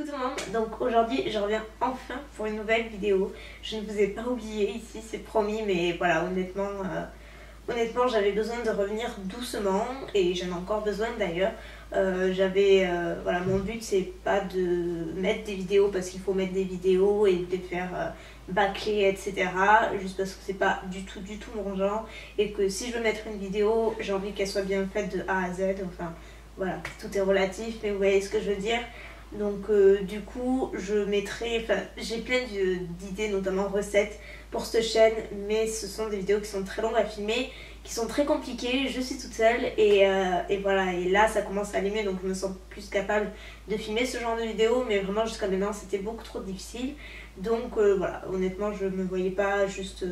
Coucou tout le monde, donc aujourd'hui je reviens enfin pour une nouvelle vidéo. Je ne vous ai pas oublié ici, c'est promis, mais voilà, honnêtement j'avais besoin de revenir doucement et j'en ai encore besoin d'ailleurs. Voilà, mon but c'est pas de mettre des vidéos parce qu'il faut mettre des vidéos et de les faire bâcler, etc. Juste parce que c'est pas du tout mon genre et que si je veux mettre une vidéo, j'ai envie qu'elle soit bien faite de A à Z. Enfin voilà, tout est relatif, mais vous voyez ce que je veux dire. Donc du coup j'ai plein d'idées, notamment recettes pour cette chaîne, mais ce sont des vidéos qui sont très longues à filmer, qui sont très compliquées. Je suis toute seule et voilà, et là ça commence à aller mieux, donc je me sens plus capable de filmer ce genre de vidéos, mais vraiment jusqu'à maintenant c'était beaucoup trop difficile. Donc voilà, honnêtement je me voyais pas juste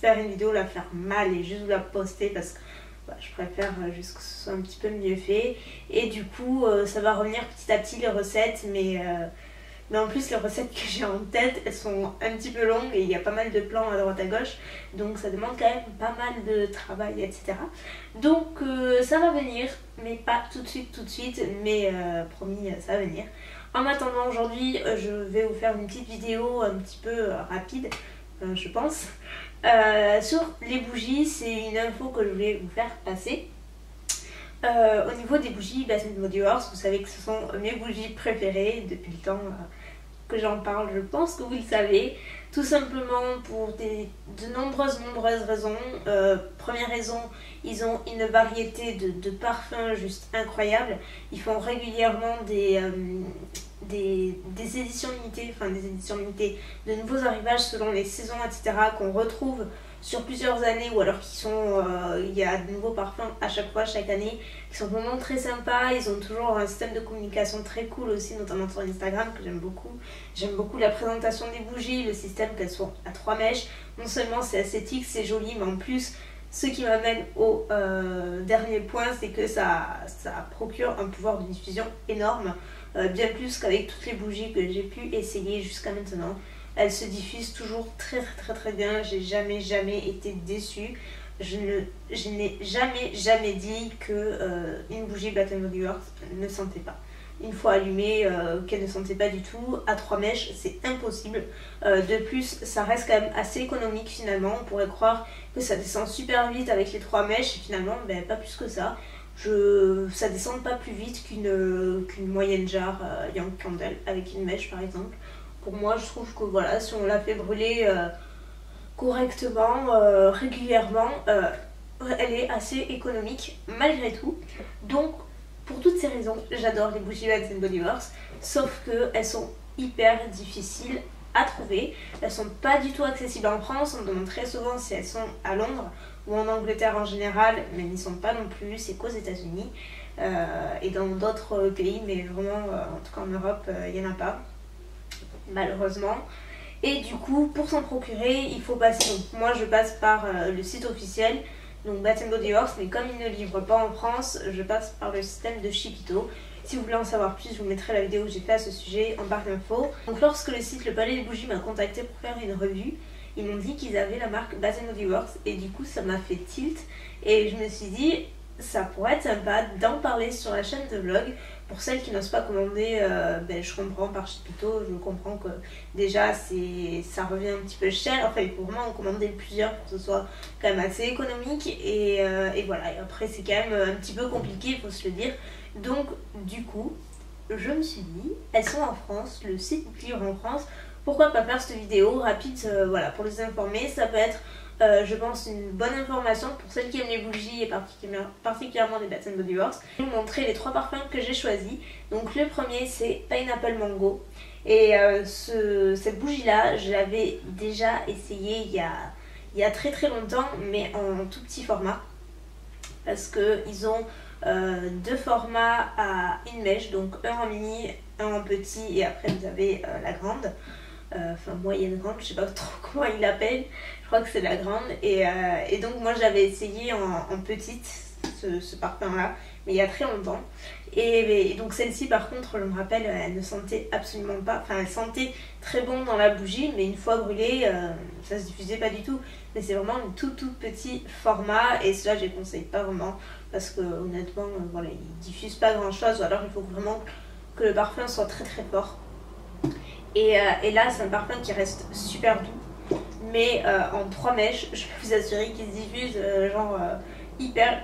faire une vidéo, la faire mal et juste la poster parce que je préfère juste que ce soit un petit peu mieux fait. Et du coup ça va revenir petit à petit les recettes, mais en plus les recettes que j'ai en tête elles sont un petit peu longues et il y a pas mal de plans à droite à gauche, donc ça demande quand même pas mal de travail, etc. Donc ça va venir, mais pas tout de suite, mais promis, ça va venir. En attendant, aujourd'hui je vais vous faire une petite vidéo un petit peu rapide, je pense, sur les bougies. C'est une info que je voulais vous faire passer. Au niveau des bougies Bath & Body Works, vous savez que ce sont mes bougies préférées depuis le temps que j'en parle. Je pense que vous le savez, tout simplement pour de nombreuses raisons. Première raison, ils ont une variété de parfums juste incroyable. Ils font régulièrement des éditions limitées, de nouveaux arrivages selon les saisons, etc., qu'on retrouve sur plusieurs années, ou alors il y a de nouveaux parfums à chaque fois, chaque année, qui sont vraiment très sympas. Ils ont toujours un système de communication très cool aussi, notamment sur Instagram, que j'aime beaucoup. J'aime beaucoup la présentation des bougies, le système qu'elles sont à 3 mèches. Non seulement c'est esthétique, c'est joli, mais en plus, ce qui m'amène au dernier point, c'est que ça procure un pouvoir de diffusion énorme, bien plus qu'avec toutes les bougies que j'ai pu essayer jusqu'à maintenant. Elles se diffusent toujours très bien. J'ai jamais été déçue. Je n'ai jamais dit que une bougie Bath & Body Works ne sentait pas. Une fois allumée, qu'elle ne sentait pas du tout. À 3 mèches, c'est impossible. De plus, ça reste quand même assez économique finalement. On pourrait croire que ça descend super vite avec les 3 mèches, et finalement, pas plus que ça. Ça descend pas plus vite qu'une moyenne jarre Young Candle avec une mèche par exemple. Pour moi, je trouve que voilà, si on la fait brûler correctement, régulièrement, elle est assez économique malgré tout. Donc pour toutes ces raisons, j'adore les bougies Bath & Body Works, sauf qu'elles sont hyper difficiles à trouver. Elles sont pas du tout accessibles en France. On me demande très souvent si elles sont à Londres ou en Angleterre en général, mais elles n'y sont pas non plus. C'est qu'aux États-Unis et dans d'autres pays, mais vraiment en tout cas en Europe il n'y en a pas, malheureusement. Et du coup, pour s'en procurer, il faut passer, donc moi je passe par le site officiel, donc Bath & Body Works, mais comme ils ne livrent pas en France, je passe par le système de Shipito. Si vous voulez en savoir plus, je vous mettrai la vidéo que j'ai fait à ce sujet en barre d'infos. Donc lorsque le site Le Palais des Bougies m'a contacté pour faire une revue, ils m'ont dit qu'ils avaient la marque Bath & Body Works, et du coup ça m'a fait tilt, et je me suis dit ça pourrait être sympa d'en parler sur la chaîne de vlog. Pour celles qui n'osent pas commander, je comprends, par Shipito, je comprends que déjà ça revient un petit peu cher. Enfin, il faut vraiment en commander plusieurs pour que ce soit quand même assez économique, et voilà. Et après c'est quand même un petit peu compliqué, il faut se le dire. Donc du coup, je me suis dit, elles sont en France, le site livre en France, pourquoi pas faire cette vidéo rapide, voilà, pour les informer. Ça peut être je pense une bonne information pour celles qui aiment les bougies et particulièrement les Bath & Body Works. Je vais vous montrer les 3 parfums que j'ai choisis. Donc le premier c'est Pineapple Mango, et cette bougie là je l'avais déjà essayée il y a très longtemps, mais en tout petit format, parce qu'ils ont 2 formats à une mèche, donc un en mini, un en petit, et après vous avez la grande. Enfin moyenne grande, je sais pas trop comment ils l'appellent, je crois que c'est la grande, et donc moi j'avais essayé en petite ce parfum là, mais il y a très longtemps, et donc celle-ci par contre je me rappelle, elle ne sentait absolument pas, enfin elle sentait très bon dans la bougie, mais une fois brûlée ça se diffusait pas du tout. Mais c'est vraiment un tout petit format, et cela je les conseille pas vraiment parce que honnêtement voilà, ils diffusent pas grand chose, ou alors il faut vraiment que le parfum soit très fort Et là c'est un parfum qui reste super doux, mais en 3 mèches, je peux vous assurer qu'il se diffuse genre hyper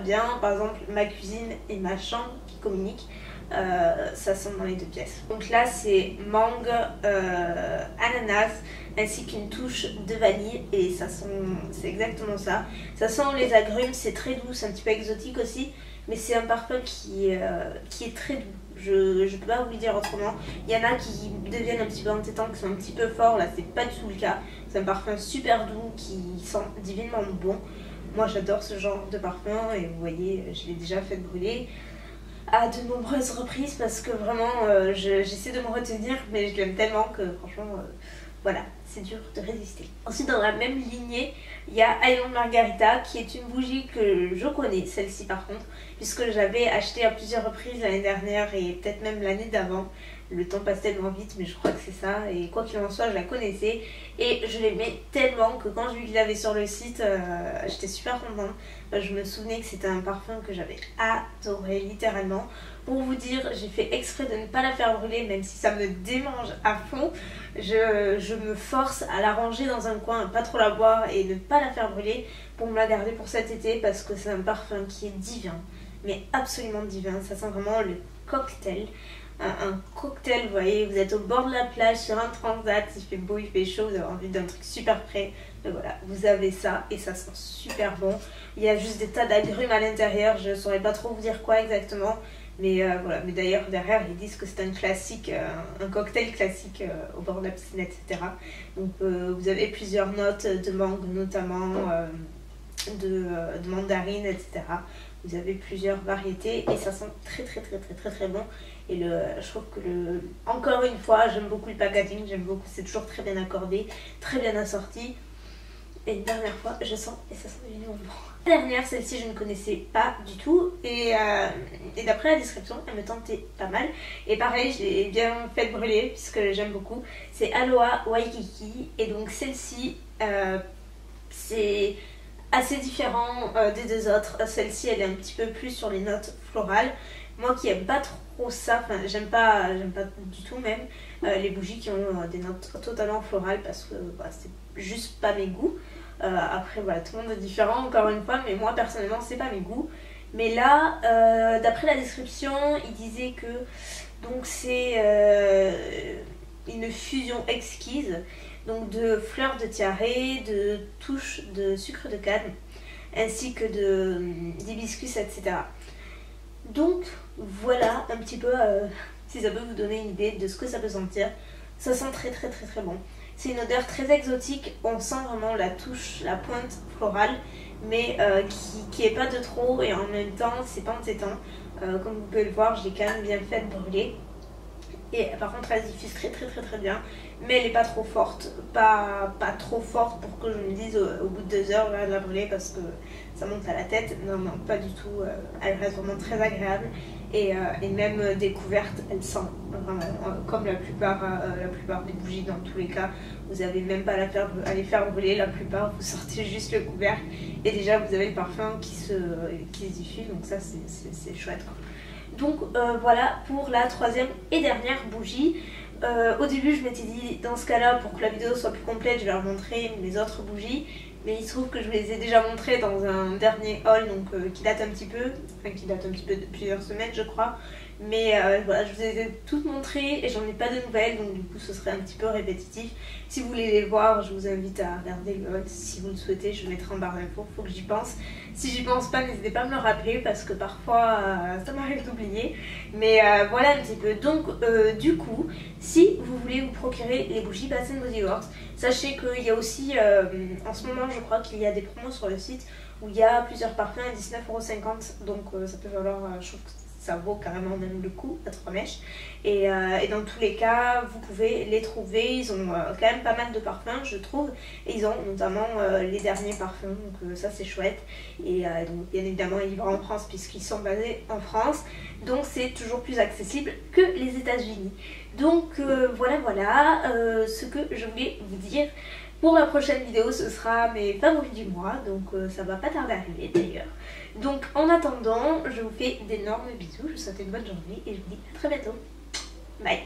bien. Par exemple ma cuisine et ma chambre qui communiquent, ça sent dans les 2 pièces. Donc là c'est mangue, ananas ainsi qu'une touche de vanille, et ça sent, c'est exactement ça. Ça sent les agrumes, c'est très doux, c'est un petit peu exotique aussi, mais c'est un parfum qui est très doux. Je peux pas vous le dire autrement. Il y en a qui deviennent un petit peu entêtants, qui sont un petit peu forts, là c'est pas du tout le cas. C'est un parfum super doux qui sent divinement bon. Moi j'adore ce genre de parfum, et vous voyez je l'ai déjà fait brûler à de nombreuses reprises parce que vraiment j'essaie de me retenir, mais je l'aime tellement que franchement voilà, c'est dur de résister. Ensuite dans la même lignée, il y a Island Margarita qui est une bougie que je connais, celle-ci par contre, puisque j'avais acheté à plusieurs reprises l'année dernière et peut-être même l'année d'avant. Le temps passe tellement vite, mais je crois que c'est ça, et quoi qu'il en soit je la connaissais et je l'aimais tellement que quand j'ai vu qu'il l'avait sur le site, j'étais super contente. Je me souvenais que c'était un parfum que j'avais adoré littéralement. Pour vous dire, j'ai fait exprès de ne pas la faire brûler, même si ça me démange à fond. Je me force à la ranger dans un coin, pas trop la boire et ne pas la faire brûler pour me la garder pour cet été, parce que c'est un parfum qui est divin, mais absolument divin. Ça sent vraiment le cocktail. Un cocktail, vous voyez, vous êtes au bord de la plage sur un transat, il fait beau, il fait chaud, vous avez envie d'un truc super frais, mais voilà, vous avez ça et ça sent super bon. Il y a juste des tas d'agrumes à l'intérieur, je ne saurais pas trop vous dire quoi exactement, mais voilà. Mais d'ailleurs derrière ils disent que c'est un classique, un cocktail classique au bord de la piscine, etc. Donc vous avez plusieurs notes de mangue notamment, de mandarine, etc. Vous avez plusieurs variétés et ça sent très bon. Et je trouve que encore une fois, j'aime beaucoup le packaging, j'aime beaucoup, c'est toujours très bien accordé, très bien assorti. Et une dernière fois, je sens, et ça sent évidemment bon. La dernière, celle-ci, je ne connaissais pas du tout, et d'après la description, elle me tentait pas mal. Et pareil, je l'ai bien fait brûler, puisque j'aime beaucoup. C'est Aloha Waikiki, et donc celle-ci, c'est assez différent des 2 autres. Celle-ci, elle est un petit peu plus sur les notes florales. Moi qui aime pas trop ça, enfin j'aime pas du tout même les bougies qui ont des notes totalement florales, parce que c'est juste pas mes goûts. Après voilà, tout le monde est différent encore une fois, mais moi personnellement c'est pas mes goûts. Mais là, d'après la description, il disait que donc c'est une fusion exquise, donc de fleurs de tiare, de touches de sucre de canne, ainsi que d'hibiscus, etc. Donc voilà un petit peu si ça peut vous donner une idée de ce que ça peut sentir. Ça sent très bon. C'est une odeur très exotique, on sent vraiment la touche, la pointe florale, mais qui est pas de trop, et en même temps c'est pas entêtant. Comme vous pouvez le voir, je l'ai quand même bien fait brûler. Et par contre elle diffuse très bien, mais elle est pas trop forte, pas trop forte pour que je me dise au bout de 2 heures de la brûler parce que ça monte à la tête. Non, pas du tout. Elle reste vraiment très agréable, et même découverte, elle sent vraiment comme la plupart des bougies. Dans tous les cas, vous n'avez même pas à les faire brûler. La plupart, vous sortez juste le couvercle et déjà vous avez le parfum qui se diffuse, donc ça c'est chouette quoi. Donc voilà pour la 3e et dernière bougie. Au début je m'étais dit, dans ce cas là, pour que la vidéo soit plus complète, je vais leur montrer mes autres bougies, mais il se trouve que je vous les ai déjà montrées dans un dernier haul, donc qui date un petit peu de plusieurs semaines je crois. Mais voilà, je vous ai toutes montrées et j'en ai pas de nouvelles, donc du coup ce serait un petit peu répétitif. Si vous voulez les voir, je vous invite à regarder le haul si vous le souhaitez, je le mettrai en barre d'infos, faut que j'y pense. Si j'y pense pas, n'hésitez pas à me le rappeler parce que parfois ça m'arrive d'oublier. Mais voilà un petit peu. Donc du coup, si vous voulez vous procurer les bougies Bath & Body Works, sachez qu'il y a aussi, en ce moment je crois qu'il y a des promos sur le site où il y a plusieurs parfums à 19,50 €, donc ça peut valoir, je trouve que ça vaut carrément même le coup à 3 mèches. Et dans tous les cas, vous pouvez les trouver. Ils ont quand même pas mal de parfums, je trouve. Et ils ont notamment les derniers parfums, donc ça c'est chouette. Et donc bien évidemment, ils livrent en France puisqu'ils sont basés en France. Donc c'est toujours plus accessible que les États-Unis. Donc voilà ce que je voulais vous dire. Pour la prochaine vidéo, ce sera mes favoris du mois, donc ça va pas tarder à arriver d'ailleurs. Donc en attendant, je vous fais d'énormes bisous, je vous souhaite une bonne journée et je vous dis à très bientôt. Bye.